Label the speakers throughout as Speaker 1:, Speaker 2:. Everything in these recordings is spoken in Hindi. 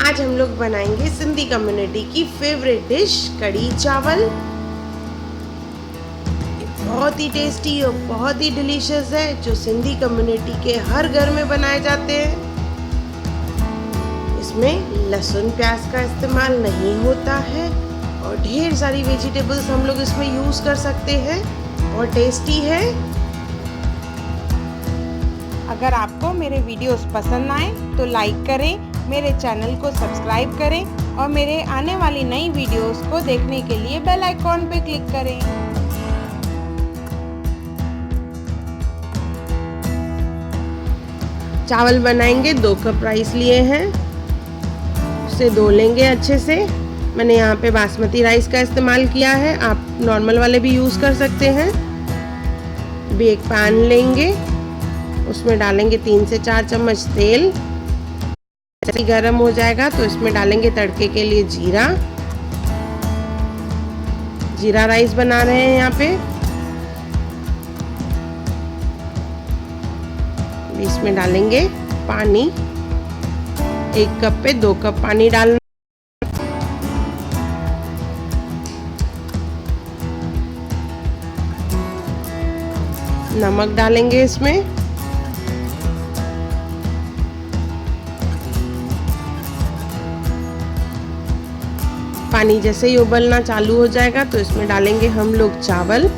Speaker 1: आज हम लोग बनाएंगे सिंधी कम्युनिटी की फेवरेट डिश कढ़ी चावल। बहुत ही टेस्टी और बहुत ही डिलीशियस है, जो सिंधी कम्युनिटी के हर घर में बनाए जाते हैं। इसमें लहसुन प्याज का इस्तेमाल नहीं होता है और ढेर सारी वेजिटेबल्स हम लोग इसमें यूज़ कर सकते हैं और टेस्टी है।
Speaker 2: अगर आपको मेरे वीडियोस पसंद आए तो लाइक करें, मेरे चैनल को सब्सक्राइब करें और मेरे आने वाली नई वीडियोस को देखने के लिए बेल आइकॉन पे क्लिक करें।
Speaker 1: चावल बनाएंगे, 2 कप राइस लिए हैं, उसे धो लेंगे अच्छे से। मैंने यहाँ पे बासमती राइस का इस्तेमाल किया है, आप नॉर्मल वाले भी यूज़ कर सकते हैं। अभी एक पैन लेंगे, उसमें डालेंगे 3 से 4 चम्मच तेल। जैसे गरम हो जाएगा तो इसमें डालेंगे तड़के के लिए जीरा राइस बना रहे हैं यहाँ पे। इसमें डालेंगे पानी, 1 कप पे 2 कप पानी डालना। नमक डालेंगे इसमें। पानी जैसे ही उबलना चालू हो जाएगा तो इसमें डालेंगे हम लोग चावल।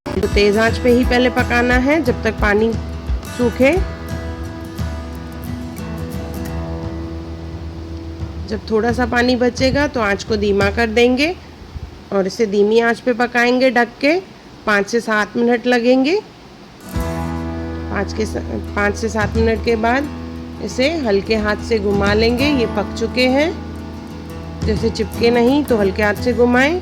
Speaker 1: तो तेज आंच पे ही पहले पकाना है जब तक पानी सूखे। जब थोड़ा सा पानी बचेगा तो आंच को धीमा कर देंगे और इसे धीमी आंच पे पकाएंगे ढक के। 5 से 7 मिनट लगेंगे। 5 से 7 मिनट के बाद इसे हल्के हाथ से घुमा लेंगे। ये पक चुके हैं, जैसे चिपके नहीं तो हल्के हाथ से घुमाएं।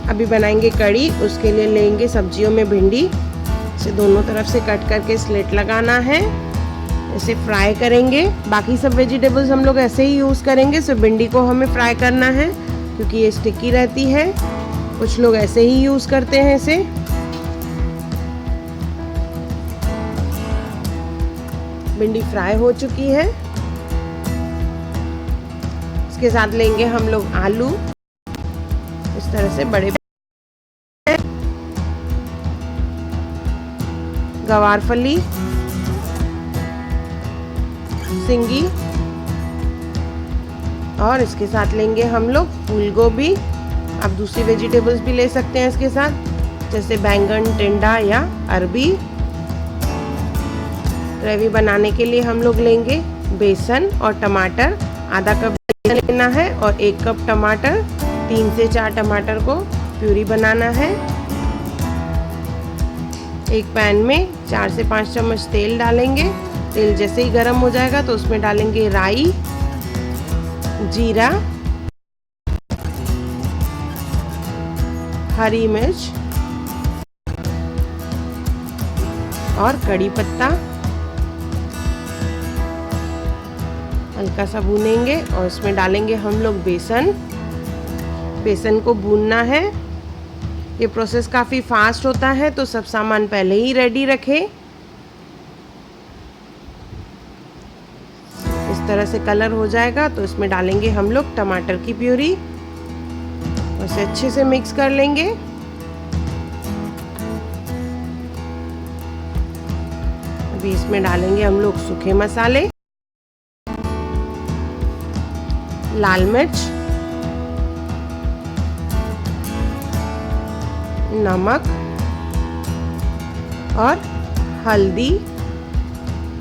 Speaker 1: अभी बनाएंगे कढ़ी। उसके लिए लेंगे सब्जियों में भिंडी, इसे दोनों तरफ से कट करके स्लिट लगाना है। इसे फ्राई करेंगे। बाकी सब वेजिटेबल्स हम लोग ऐसे ही यूज़ करेंगे, सिर्फ भिंडी को हमें फ्राई करना है क्योंकि ये स्टिकी रहती है। कुछ लोग ऐसे ही यूज़ करते हैं इसे। भिंडी फ्राई हो चुकी है। इसके साथ लेंगे हम लोग आलू, इस तरह से बड़े। गवारफली, सिंगी और इसके साथ लेंगे हम लोग फूल गोभी। आप दूसरी वेजिटेबल्स भी ले सकते हैं इसके साथ, जैसे बैंगन, टिंडा या अरबी। ग्रेवी बनाने के लिए हम लोग लेंगे बेसन और टमाटर। आधा कप बेसन लेना है और 1 कप टमाटर। 3 से 4 टमाटर को प्यूरी बनाना है। एक पैन में 4 से 5 चम्मच तेल डालेंगे। तेल जैसे ही गर्म हो जाएगा तो उसमें डालेंगे राई, जीरा, हरी मिर्च और कड़ी पत्ता। हल्का सा भूनेंगे और इसमें डालेंगे हम लोग बेसन। बेसन को भूनना है। ये प्रोसेस काफ़ी फास्ट होता है, तो सब सामान पहले ही रेडी रखें। इस तरह से कलर हो जाएगा तो इसमें डालेंगे हम लोग टमाटर की प्यूरी। उसे अच्छे से मिक्स कर लेंगे। अभी इसमें डालेंगे हम लोग सूखे मसाले, लाल मिर्च, नमक और हल्दी।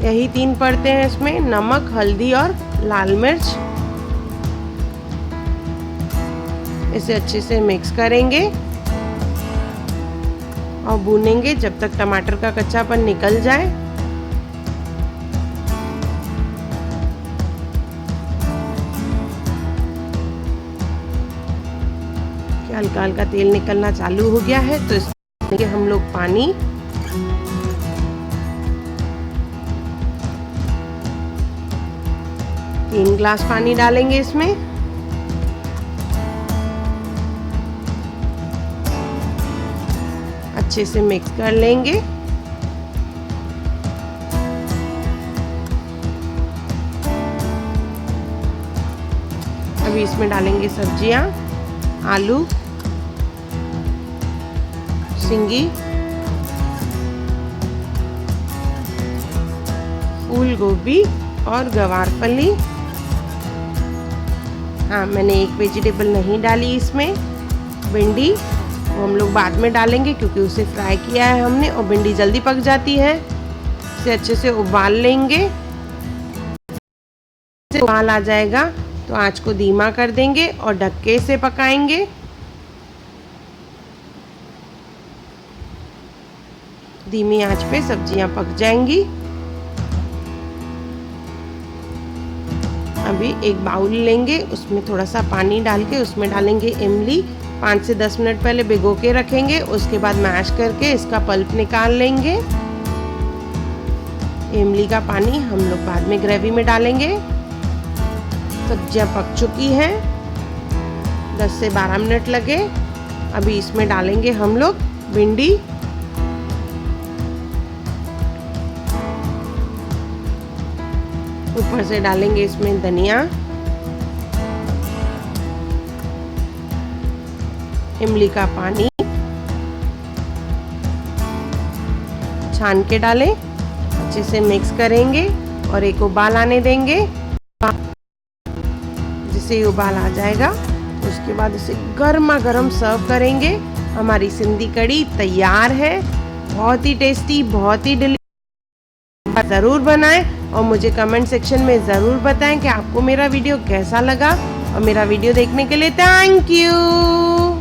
Speaker 1: यही 3 परतें हैं इसमें, नमक, हल्दी और लाल मिर्च। इसे अच्छे से मिक्स करेंगे और भूनेंगे जब तक टमाटर का कच्चापन निकल जाए। हल्का हल्का तेल निकलना चालू हो गया है तो इसमें हम लोग पानी, 3 ग्लास पानी डालेंगे इसमें। अच्छे से मिक्स कर लेंगे। अभी इसमें डालेंगे सब्जियां, आलू, सिंगी, फूल गोभी और गवारफली। हाँ, मैंने एक वेजिटेबल नहीं डाली इसमें, भिंडी, वो हम लोग बाद में डालेंगे क्योंकि उसे फ्राई किया है हमने और भिंडी जल्दी पक जाती है। इसे अच्छे से उबाल लेंगे। उबाल आ जाएगा तो आंच को धीमा कर देंगे और ढक्के से पकाएंगे। धीमी आंच पे सब्जियां पक जाएंगी। अभी एक बाउल लेंगे, उसमें थोड़ा सा पानी डाल के उसमें डालेंगे इमली। 5 से 10 मिनट पहले भिगो के रखेंगे, उसके बाद मैश करके इसका पल्प निकाल लेंगे। इमली का पानी हम लोग बाद में ग्रेवी में डालेंगे। सब्जियां पक चुकी हैं, 10 से 12 मिनट लगे। अभी इसमें डालेंगे हम लोग भिंडी, ऊपर से डालेंगे इसमें धनिया, इमली का पानी छान के डालें, अच्छे से मिक्स करेंगे और एक उबाल आने देंगे। जिससे उबाल आ जाएगा उसके बाद इसे गर्मा गर्म सर्व करेंगे। हमारी सिंधी कढ़ी तैयार है, बहुत ही टेस्टी, बहुत ही डिलीशियस। ज़रूर बनाएं और मुझे कमेंट सेक्शन में ज़रूर बताएं कि आपको मेरा वीडियो कैसा लगा। और मेरा वीडियो देखने के लिए थैंक यू।